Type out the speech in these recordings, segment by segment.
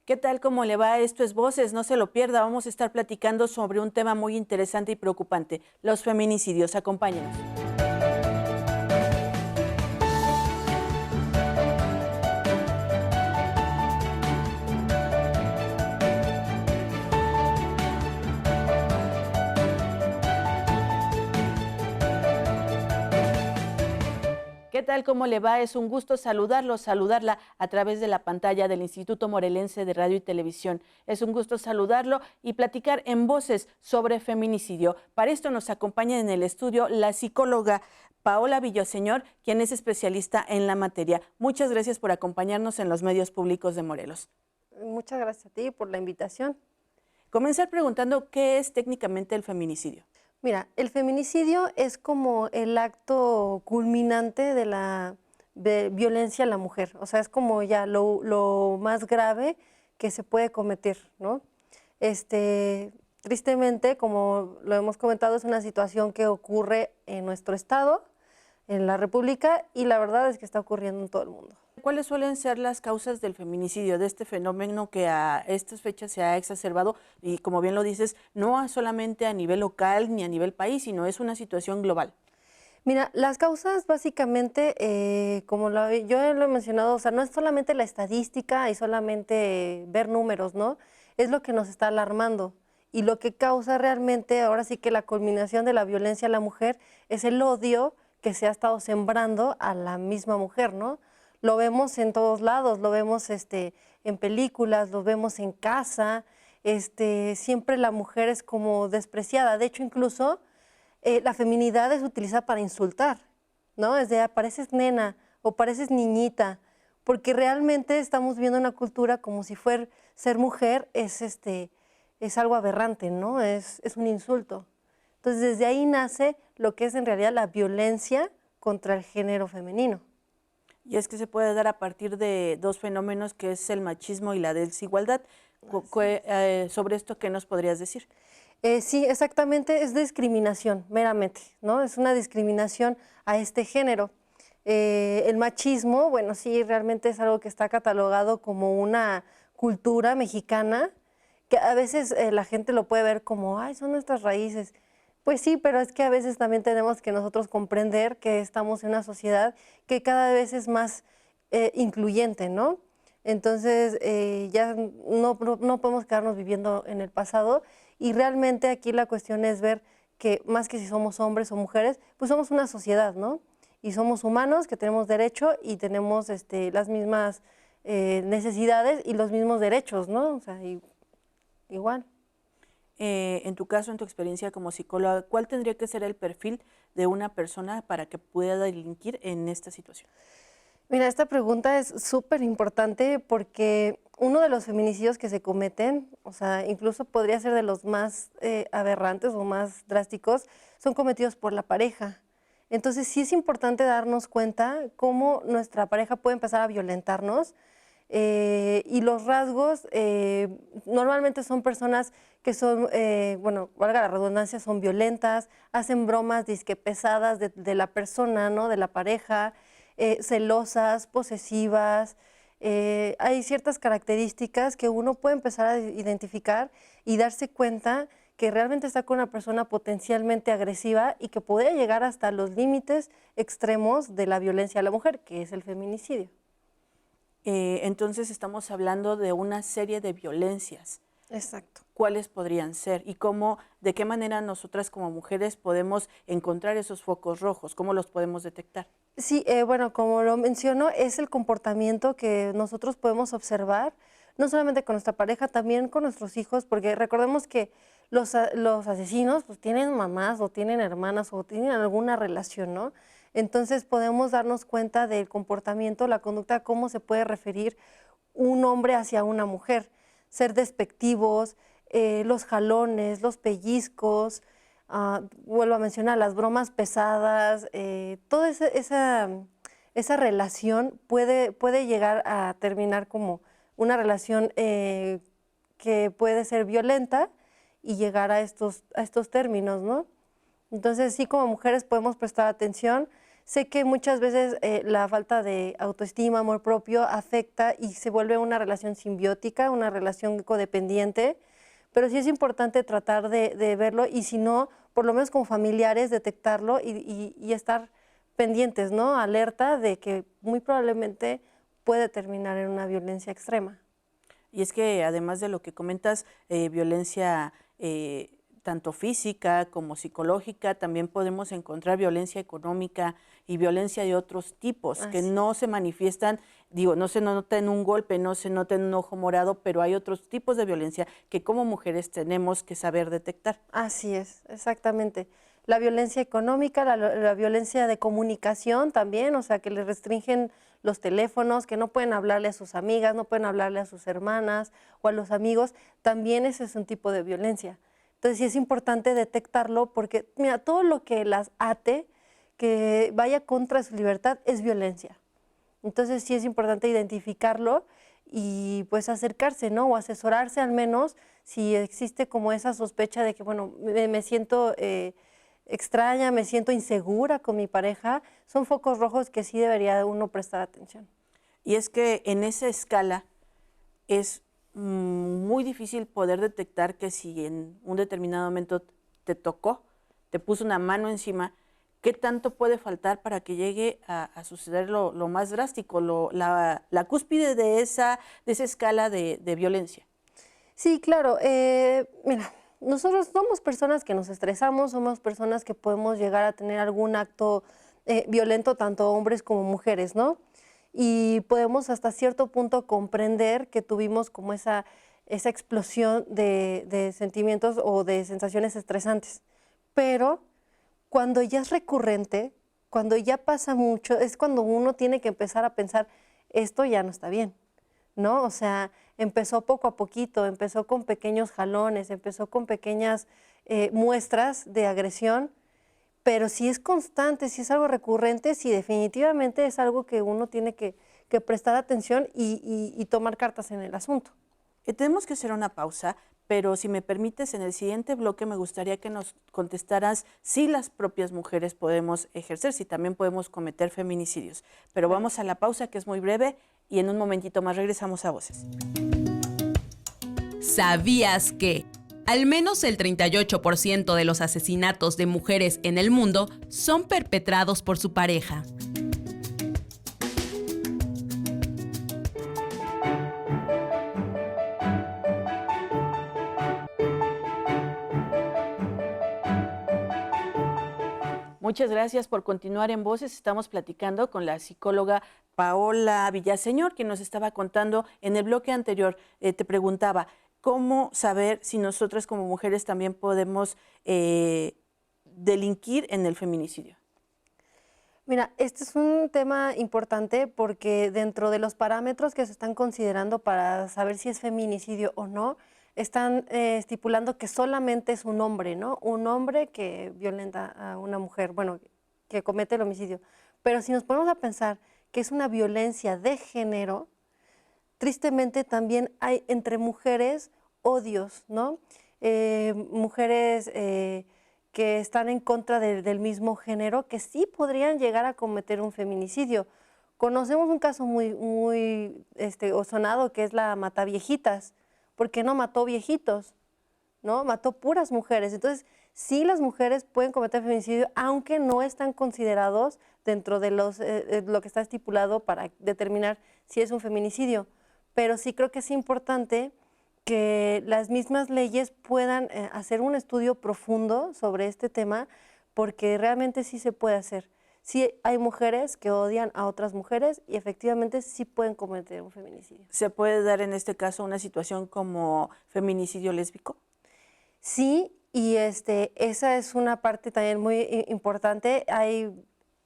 ¿Qué tal? ¿Cómo le va? Esto es Voces, no se lo pierda. Vamos a estar platicando sobre un tema muy interesante y preocupante, los feminicidios. Acompáñenos. ¿Qué tal? ¿Cómo le va? Es un gusto saludarla a través de la pantalla del Instituto Morelense de Radio y Televisión. Es un gusto saludarlo y platicar en Voces sobre feminicidio. Para esto nos acompaña en el estudio la psicóloga Paola Villaseñor, quien es especialista en la materia. Muchas gracias por acompañarnos en los medios públicos de Morelos. Muchas gracias a ti por la invitación. Comenzar preguntando qué es técnicamente el feminicidio. Mira, el feminicidio es como el acto culminante de la violencia a la mujer. O sea, es como ya lo más grave que se puede cometer, ¿no? Tristemente, como lo hemos comentado, es una situación que ocurre en nuestro estado, en la República, y la verdad es que está ocurriendo en todo el mundo. ¿Cuáles suelen ser las causas del feminicidio, de este fenómeno que a estas fechas se ha exacerbado? Y como bien lo dices, no solamente a nivel local ni a nivel país, sino es una situación global. Mira, las causas básicamente, yo lo he mencionado, o sea, no es solamente la estadística y solamente ver números, ¿no? Es lo que nos está alarmando y lo que causa realmente, ahora sí que la culminación de la violencia a la mujer es el odio que se ha estado sembrando a la misma mujer, ¿no? Lo vemos en todos lados, lo vemos en películas, lo vemos en casa, siempre la mujer es como despreciada. De hecho, incluso la feminidad es utilizada para insultar, ¿no? Es de, pareces nena o pareces niñita, porque realmente estamos viendo una cultura como si ser mujer es algo aberrante, ¿no? Es un insulto. Entonces, desde ahí nace lo que es en realidad la violencia contra el género femenino. Y es que se puede dar a partir de dos fenómenos, que es el machismo y la desigualdad. Sobre esto, ¿qué nos podrías decir? Sí, exactamente, es discriminación, meramente, ¿no? Es una discriminación a este género. El machismo, bueno, sí, realmente es algo que está catalogado como una cultura mexicana, que a veces la gente lo puede ver como, ay, son nuestras raíces. Pues sí, pero es que a veces también tenemos que nosotros comprender que estamos en una sociedad que cada vez es más incluyente, ¿no? Entonces, ya no podemos quedarnos viviendo en el pasado y realmente aquí la cuestión es ver que más que si somos hombres o mujeres, pues somos una sociedad, ¿no? Y somos humanos que tenemos derecho y tenemos las mismas necesidades y los mismos derechos, ¿no? O sea, igual. En tu caso, en tu experiencia como psicóloga, ¿cuál tendría que ser el perfil de una persona para que pueda delinquir en esta situación? Mira, esta pregunta es súper importante porque uno de los feminicidios que se cometen, o sea, incluso podría ser de los más aberrantes o más drásticos, son cometidos por la pareja. Entonces sí es importante darnos cuenta cómo nuestra pareja puede empezar a violentarnos y los rasgos normalmente son personas que son, bueno, valga la redundancia, son violentas, hacen bromas disque pesadas de la persona, ¿no? De la pareja, celosas, posesivas. Hay ciertas características que uno puede empezar a identificar y darse cuenta que realmente está con una persona potencialmente agresiva y que puede llegar hasta los límites extremos de la violencia a la mujer, que es el feminicidio. Entonces estamos hablando de una serie de violencias. Exacto. ¿Cuáles podrían ser? ¿Y cómo, de qué manera nosotras como mujeres podemos encontrar esos focos rojos? ¿Cómo los podemos detectar? Sí, bueno, como lo menciono, es el comportamiento que nosotros podemos observar, no solamente con nuestra pareja, también con nuestros hijos, porque recordemos que los asesinos pues, tienen mamás o tienen hermanas o tienen alguna relación, ¿no? Entonces podemos darnos cuenta del comportamiento, la conducta, cómo se puede referir un hombre hacia una mujer, ser despectivos, los jalones, los pellizcos, vuelvo a mencionar, las bromas pesadas, toda esa relación puede llegar a terminar como una relación que puede ser violenta y llegar a estos términos, ¿no? Entonces sí, como mujeres podemos prestar atención Sé que muchas veces la falta de autoestima, amor propio, afecta y se vuelve una relación simbiótica, una relación codependiente, pero sí es importante tratar de verlo y si no, por lo menos como familiares, detectarlo y estar pendientes, ¿no? Alerta de que muy probablemente puede terminar en una violencia extrema. Y es que además de lo que comentas, violencia tanto física como psicológica, también podemos encontrar violencia económica y violencia de otros tipos que Así, no se manifiestan, digo, no se nota en un golpe, no se nota en un ojo morado, pero hay otros tipos de violencia que como mujeres tenemos que saber detectar. así es, exactamente. La violencia económica, la violencia de comunicación también, o sea, que les restringen los teléfonos, que no pueden hablarle a sus amigas, no pueden hablarle a sus hermanas o a los amigos, también ese es un tipo de violencia. Entonces sí es importante detectarlo porque, mira, todo lo que las ate, que vaya contra su libertad, es violencia. Entonces sí es importante identificarlo y pues acercarse, ¿no? O asesorarse al menos si existe como esa sospecha de que, bueno, me siento extraña, me siento insegura con mi pareja, son focos rojos que sí debería uno prestar atención. Y es que en esa escala es muy difícil poder detectar que si en un determinado momento te tocó, te puso una mano encima, ¿qué tanto puede faltar para que llegue a suceder lo más drástico, la cúspide de esa escala de violencia? Sí, claro. Mira, nosotros somos personas que nos estresamos, somos personas que podemos llegar a tener algún acto violento, tanto hombres como mujeres, ¿no? Y podemos hasta cierto punto comprender que tuvimos como esa explosión de sentimientos o de sensaciones estresantes. Pero cuando ya es recurrente, cuando ya pasa mucho, es cuando uno tiene que empezar a pensar, esto ya no está bien, ¿no? O sea, empezó poco a poquito, empezó con pequeños jalones, empezó con pequeñas muestras de agresión, pero si es constante, si es algo recurrente, sí definitivamente es algo que uno tiene que prestar atención y tomar cartas en el asunto. Tenemos que hacer una pausa, pero si me permites, en el siguiente bloque me gustaría que nos contestaras si las propias mujeres podemos ejercer, si también podemos cometer feminicidios. Pero Claro. vamos a la pausa, que es muy breve, y en un momentito más regresamos a Voces. ¿Sabías que al menos el 38% de los asesinatos de mujeres en el mundo son perpetrados por su pareja? Muchas gracias por continuar en Voces. Estamos platicando con la psicóloga Paola Villaseñor, que nos estaba contando en el bloque anterior. Te preguntaba, ¿cómo saber si nosotras como mujeres también podemos delinquir en el feminicidio? Mira, este es un tema importante porque dentro de los parámetros que se están considerando para saber si es feminicidio o no, están estipulando que solamente es un hombre, ¿no? Un hombre que violenta a una mujer, bueno, que comete el homicidio. Pero si nos ponemos a pensar que es una violencia de género, tristemente también hay entre mujeres odios, ¿no? Mujeres que están en contra del mismo género, que sí podrían llegar a cometer un feminicidio. Conocemos un caso muy o sonado que es la Mataviejitas. ¿Por qué no mató viejitos? ¿No? Mató puras mujeres. Entonces, sí las mujeres pueden cometer feminicidio, aunque no están considerados dentro de lo que está estipulado para determinar si es un feminicidio. Pero sí creo que es importante que las mismas leyes puedan hacer un estudio profundo sobre este tema, porque realmente sí se puede hacer. Sí hay mujeres que odian a otras mujeres y efectivamente sí pueden cometer un feminicidio. ¿Se puede dar en este caso una situación como feminicidio lésbico? Sí, y esa es una parte también muy importante. Hay,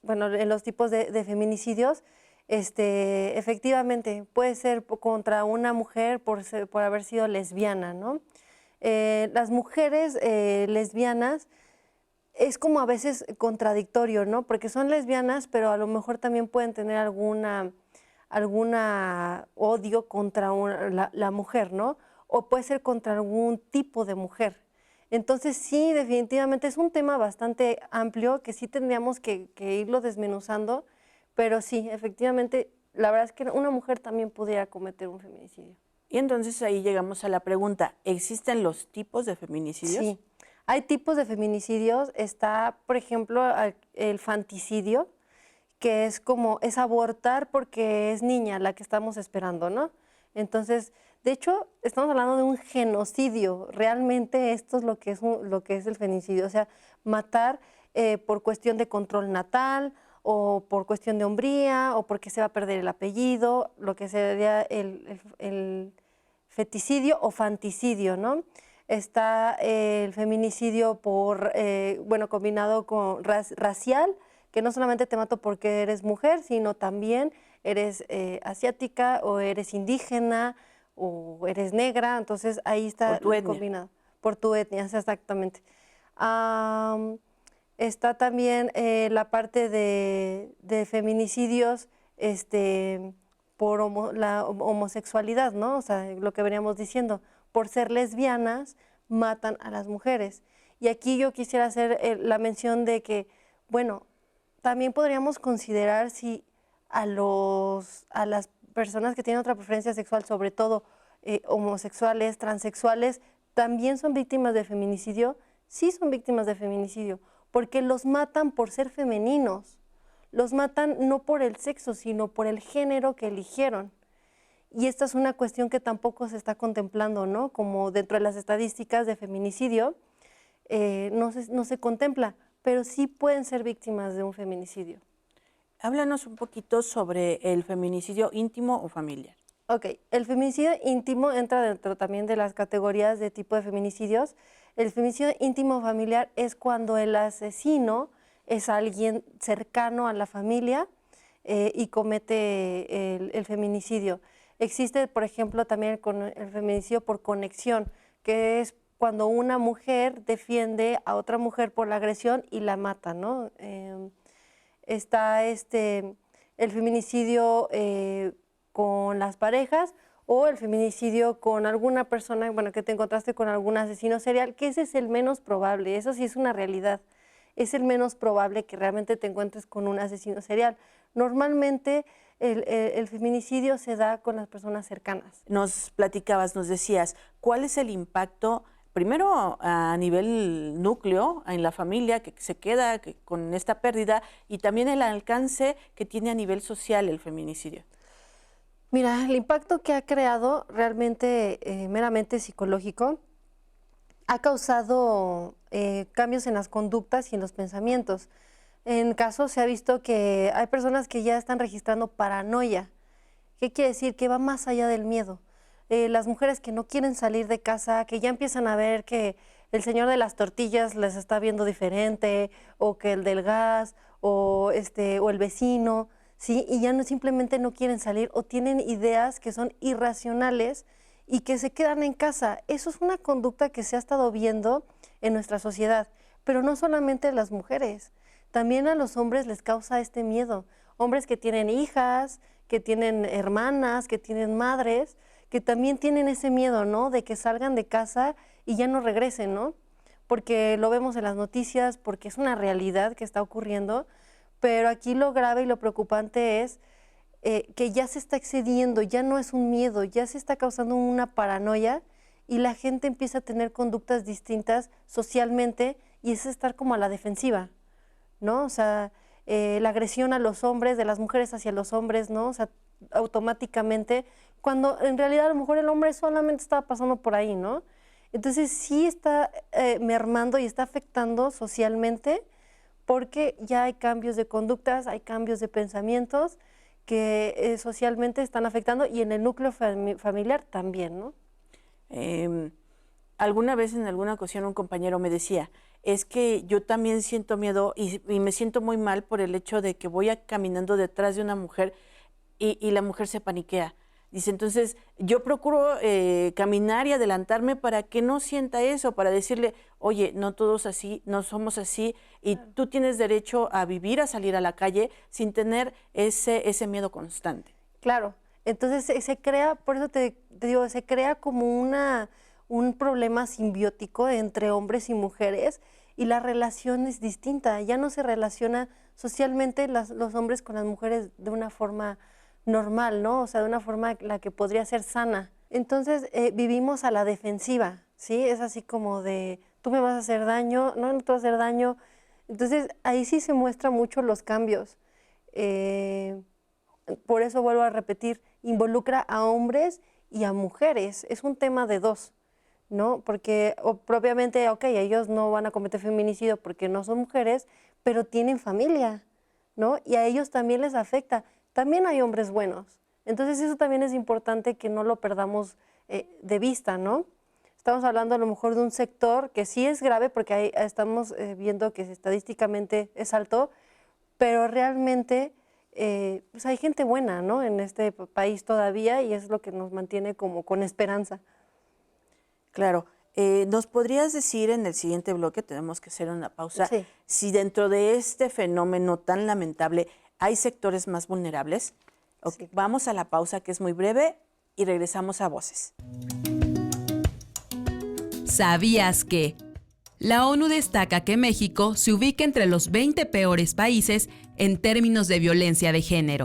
bueno, en los tipos de feminicidios, efectivamente, puede ser contra una mujer por haber sido lesbiana, ¿no? Las mujeres lesbianas es como a veces contradictorio, ¿no? Porque son lesbianas, pero a lo mejor también pueden tener alguna odio contra la mujer, ¿no? O puede ser contra algún tipo de mujer. Entonces sí, definitivamente es un tema bastante amplio que sí tendríamos que irlo desmenuzando, pero sí, efectivamente, la verdad es que una mujer también pudiera cometer un feminicidio. Y entonces ahí llegamos a la pregunta, ¿existen los tipos de feminicidios? Sí, hay tipos de feminicidios. Está, por ejemplo, el fanticidio, que es abortar porque es niña la que estamos esperando, ¿no? Entonces, de hecho, estamos hablando de un genocidio. Realmente esto es lo que es el feminicidio, o sea, matar por cuestión de control natal o por cuestión de hombría o porque se va a perder el apellido, lo que sería el feticidio o fanticidio, ¿no? Está el feminicidio combinado con racial, que no solamente te mato porque eres mujer, sino también eres asiática o eres indígena o eres negra, entonces ahí está combinado. Por tu etnia, exactamente. Está también la parte de feminicidios por la homosexualidad, ¿no? O sea, lo que veníamos diciendo, por ser lesbianas matan a las mujeres. Y aquí yo quisiera hacer la mención de que, bueno, también podríamos considerar si a las personas que tienen otra preferencia sexual, sobre todo homosexuales, transexuales, también son víctimas de feminicidio. Sí son víctimas de feminicidio, porque los matan por ser femeninos. Los matan no por el sexo, sino por el género que eligieron. Y esta es una cuestión que tampoco se está contemplando, ¿no? Como dentro de las estadísticas de feminicidio, no se contempla, pero sí pueden ser víctimas de un feminicidio. Háblanos un poquito sobre el feminicidio íntimo o familiar. Ok, el feminicidio íntimo entra dentro también de las categorías de tipo de feminicidios. El feminicidio íntimo o familiar es cuando el asesino es alguien cercano a la familia y comete el feminicidio. Existe, por ejemplo, también el feminicidio por conexión, que es cuando una mujer defiende a otra mujer por la agresión y la mata, ¿no? Está el feminicidio con las parejas o el feminicidio con alguna persona, bueno, que te encontraste con algún asesino serial, que ese es el menos probable, eso sí es una realidad. Es el menos probable que realmente te encuentres con un asesino serial. Normalmente el feminicidio se da con las personas cercanas. Nos platicabas, nos decías, ¿cuál es el impacto, primero a nivel núcleo, en la familia que se queda con esta pérdida y también el alcance que tiene a nivel social el feminicidio? Mira, el impacto que ha creado realmente meramente psicológico ha causado cambios en las conductas y en los pensamientos. En casos se ha visto que hay personas que ya están registrando paranoia. ¿Qué quiere decir? Que va más allá del miedo. Las mujeres que no quieren salir de casa, que ya empiezan a ver que el señor de las tortillas les está viendo diferente, o que el del gas, o el vecino, ¿sí? Y ya simplemente no quieren salir o tienen ideas que son irracionales y que se quedan en casa. Eso es una conducta que se ha estado viendo en nuestra sociedad, pero no solamente a las mujeres, también a los hombres les causa este miedo. Hombres que tienen hijas, que tienen hermanas, que tienen madres, que también tienen ese miedo, ¿no? De que salgan de casa y ya no regresen, ¿no? Porque lo vemos en las noticias, porque es una realidad que está ocurriendo, pero aquí lo grave y lo preocupante es que ya se está excediendo, ya no es un miedo, ya se está causando una paranoia y la gente empieza a tener conductas distintas socialmente y es estar como a la defensiva, ¿no? O sea, la agresión a los hombres, de las mujeres hacia los hombres, ¿no? O sea, automáticamente, cuando en realidad a lo mejor el hombre solamente estaba pasando por ahí, ¿no? Entonces sí está mermando y está afectando socialmente porque ya hay cambios de conductas, hay cambios de pensamientos que socialmente están afectando y en el núcleo familiar también, ¿no? Alguna vez en alguna ocasión un compañero me decía, es que yo también siento miedo y me siento muy mal por el hecho de que voy caminando detrás de una mujer y la mujer se paniquea. Dice, entonces yo procuro caminar y adelantarme para que no sienta eso, para decirle, oye, no todos así, no somos así, y tú tienes derecho a vivir, a salir a la calle sin tener ese miedo constante. Claro, entonces se crea, por eso te digo, se crea como un problema simbiótico entre hombres y mujeres y la relación es distinta. Ya no se relaciona socialmente los hombres con las mujeres de una forma normal, ¿no? O sea, de una forma la que podría ser sana. Entonces vivimos a la defensiva, ¿sí? Es así como de, tú me vas a hacer daño, no, no te vas a hacer daño. Entonces ahí sí se muestran mucho los cambios. Por eso vuelvo a repetir, involucra a hombres y a mujeres. Es un tema de dos, ¿no? Porque propiamente, ok, ellos no van a cometer feminicidio porque no son mujeres, pero tienen familia, ¿no? Y a ellos también les afecta. También hay hombres buenos. Entonces eso también es importante que no lo perdamos de vista, ¿no? Estamos hablando a lo mejor de un sector que sí es grave porque ahí estamos viendo que estadísticamente es alto, pero realmente pues hay gente buena, ¿no? En este país todavía y es lo que nos mantiene como con esperanza. Claro. ¿Nos podrías decir en el siguiente bloque, tenemos que hacer una pausa, Sí. si dentro de este fenómeno tan lamentable hay sectores más vulnerables? Okay, Sí. vamos a la pausa que es muy breve y regresamos a Voces. ¿Sabías que? La ONU destaca que México se ubica entre los 20 peores países en términos de violencia de género.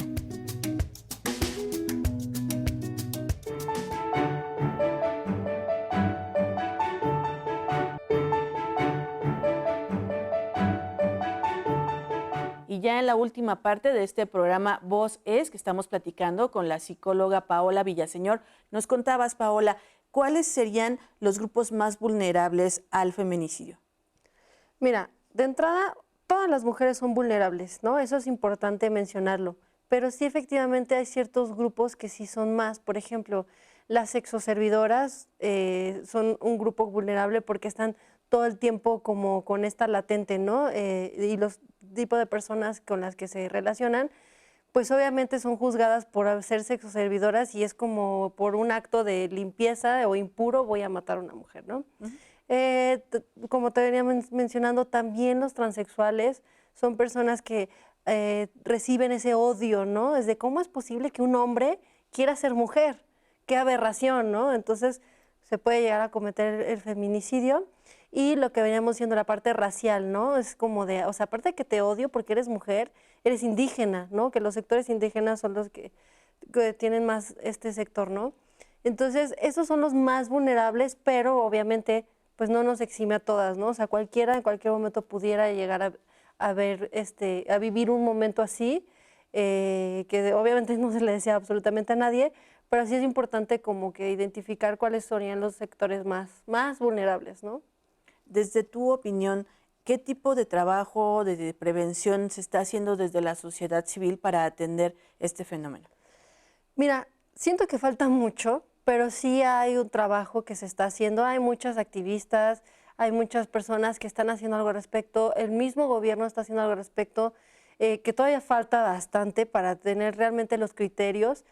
Y ya en la última parte de este programa Voz es, que estamos platicando con la psicóloga Paola Villaseñor, nos contabas, Paola, ¿cuáles serían los grupos más vulnerables al feminicidio? Mira, de entrada, todas las mujeres son vulnerables, ¿no? Eso es importante mencionarlo. Pero sí, efectivamente, hay ciertos grupos que sí son más. Por ejemplo, las sexoservidoras son un grupo vulnerable porque están todo el tiempo como con esta latente, ¿no? Y los tipos de personas con las que se relacionan, pues obviamente son juzgadas por ser sexoservidoras y es como por un acto de limpieza o impuro voy a matar a una mujer, ¿no? Como te venía mencionando, también los transexuales son personas que reciben ese odio, ¿no? Es de cómo es posible que un hombre quiera ser mujer, qué aberración, ¿no? Entonces se puede llegar a cometer el feminicidio. Y lo que veníamos siendo la parte racial, ¿no? Es como de, o sea, aparte de que te odio porque eres mujer, eres indígena, ¿no? Que los sectores indígenas son los que tienen más este sector, ¿no? Entonces, esos son los más vulnerables, pero obviamente, pues no nos exime a todas, ¿no? O sea, cualquiera en cualquier momento pudiera llegar a ver, a vivir un momento así, que obviamente no se le desea absolutamente a nadie, pero sí es importante como que identificar cuáles serían los sectores más vulnerables, ¿no? Desde tu opinión, ¿qué tipo de trabajo de prevención se está haciendo desde la sociedad civil para atender este fenómeno? Mira, siento que falta mucho, pero sí hay un trabajo que se está haciendo. Hay muchas activistas, hay muchas personas que están haciendo algo al respecto. El mismo gobierno está haciendo algo al respecto, que todavía falta bastante para tener realmente los criterios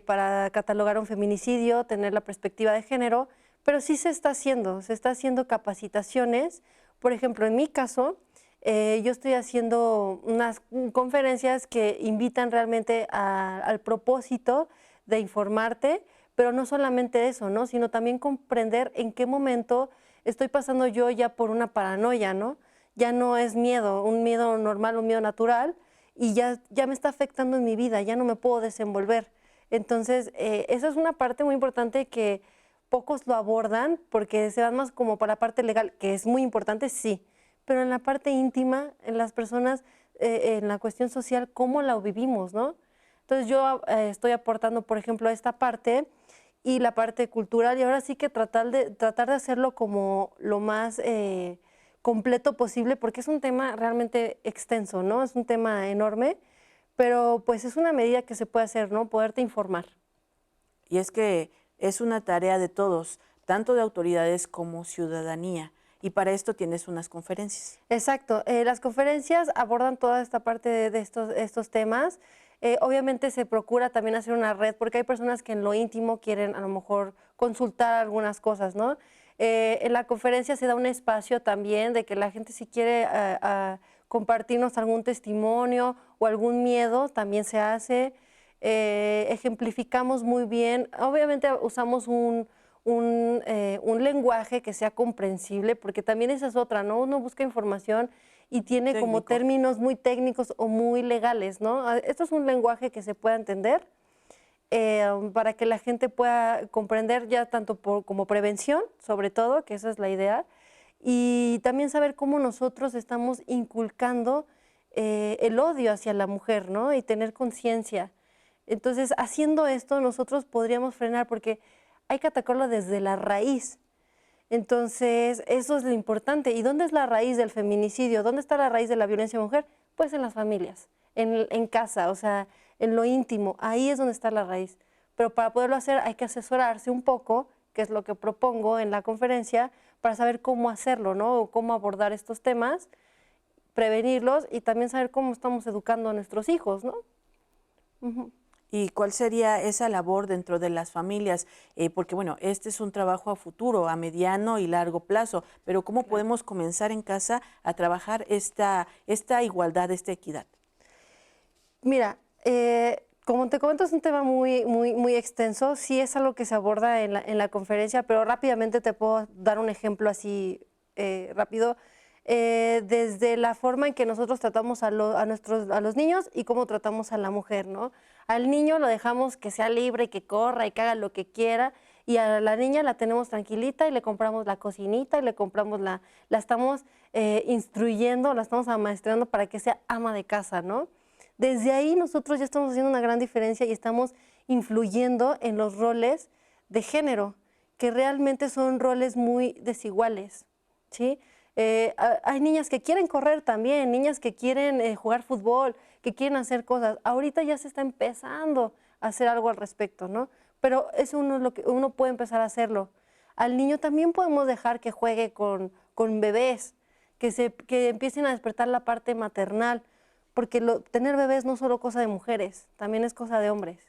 para catalogar un feminicidio, tener la perspectiva de género, pero sí se está haciendo capacitaciones. Por ejemplo, en mi caso, yo estoy haciendo unas conferencias que invitan realmente al propósito de informarte, pero no solamente eso, ¿no? Sino también comprender en qué momento estoy pasando yo ya por una paranoia, ¿no? Ya no es miedo, un miedo normal, un miedo natural, y ya me está afectando en mi vida, ya no me puedo desenvolver. Entonces, esa es una parte muy importante que pocos lo abordan porque se van más como para la parte legal, que es muy importante, sí, pero en la parte íntima, en las personas, en la cuestión social, ¿cómo la vivimos, no? Entonces yo estoy aportando, por ejemplo, esta parte y la parte cultural y ahora sí que tratar de hacerlo como lo más completo posible porque es un tema realmente extenso, ¿no? Es un tema enorme, pero pues es una medida que se puede hacer, ¿no? Poderte informar. Y es que es una tarea de todos, tanto de autoridades como ciudadanía. Y para esto tienes unas conferencias. Exacto. Las conferencias abordan toda esta parte de estos temas. Obviamente se procura también hacer una red porque hay personas que en lo íntimo quieren a lo mejor consultar algunas cosas, ¿no? En la conferencia se da un espacio también de que la gente si quiere compartirnos algún testimonio o algún miedo, también se hace. Ejemplificamos muy bien. Obviamente usamos un un lenguaje que sea comprensible, porque también esa es otra, ¿no? Uno busca información y tiene como términos muy técnicos o muy legales, ¿no? Esto es un lenguaje que se pueda entender para que la gente pueda comprender ya tanto como prevención, sobre todo, que esa es la idea, y también saber cómo nosotros estamos inculcando el odio hacia la mujer, ¿no? Y tener conciencia. Entonces, haciendo esto, nosotros podríamos frenar, porque hay que atacarlo desde la raíz. Entonces, eso es lo importante. ¿Y dónde es la raíz del feminicidio? ¿Dónde está la raíz de la violencia mujer? Pues en las familias, en casa, o sea, en lo íntimo. Ahí es donde está la raíz. Pero para poderlo hacer hay que asesorarse un poco, que es lo que propongo en la conferencia, para saber cómo hacerlo, ¿no? O cómo abordar estos temas, prevenirlos y también saber cómo estamos educando a nuestros hijos, ¿no? Uh-huh. ¿Y cuál sería esa labor dentro de las familias? Porque, bueno, este es un trabajo a futuro, a mediano y largo plazo, pero ¿cómo podemos comenzar en casa a trabajar esta igualdad, esta equidad? Mira, como te comento, es un tema muy extenso. Sí es algo que se aborda en la conferencia, pero rápidamente te puedo dar un ejemplo así rápido. Desde la forma en que nosotros tratamos a los niños y cómo tratamos a la mujer, ¿no? Al niño lo dejamos que sea libre, que corra y que haga lo que quiera, y a la niña la tenemos tranquilita y le compramos la cocinita y le compramos la estamos instruyendo, la estamos amaestrando para que sea ama de casa, ¿no? Desde ahí nosotros ya estamos haciendo una gran diferencia y estamos influyendo en los roles de género, que realmente son roles muy desiguales, ¿sí? Hay niñas que quieren correr también, niñas que quieren jugar fútbol, que quieren hacer cosas. Ahorita ya se está empezando a hacer algo al respecto, ¿no? Pero eso uno puede empezar a hacerlo. Al niño también podemos dejar que juegue con bebés, que empiecen a despertar la parte maternal, porque tener bebés no es solo cosa de mujeres, también es cosa de hombres.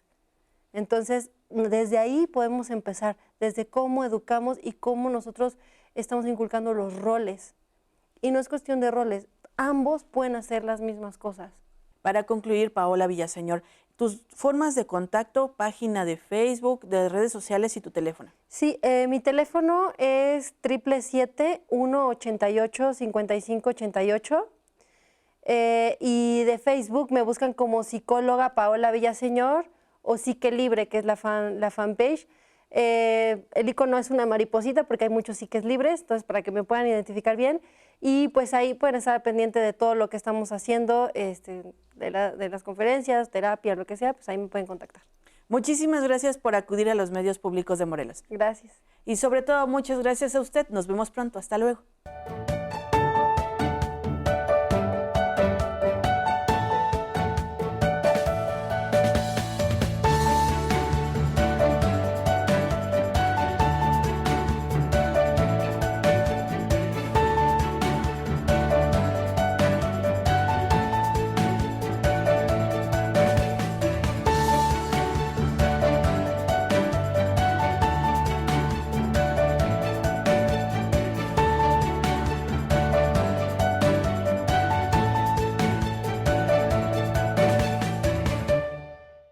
Entonces, desde ahí podemos empezar, desde cómo educamos y cómo nosotros estamos inculcando los roles. Y no es cuestión de roles, ambos pueden hacer las mismas cosas. Para concluir, Paola Villaseñor, tus formas de contacto, página de Facebook, de redes sociales y tu teléfono. Sí, mi teléfono es 777-188-5588. Y de Facebook me buscan como psicóloga Paola Villaseñor o Psique Libre, que es la fanpage. El icono es una mariposita porque hay muchos psiques libres, entonces para que me puedan identificar bien. Y pues ahí pueden estar pendiente de todo lo que estamos haciendo, de las conferencias, terapia, lo que sea, pues ahí me pueden contactar. Muchísimas gracias por acudir a los medios públicos de Morelos. Gracias. Y sobre todo, muchas gracias a usted. Nos vemos pronto. Hasta luego.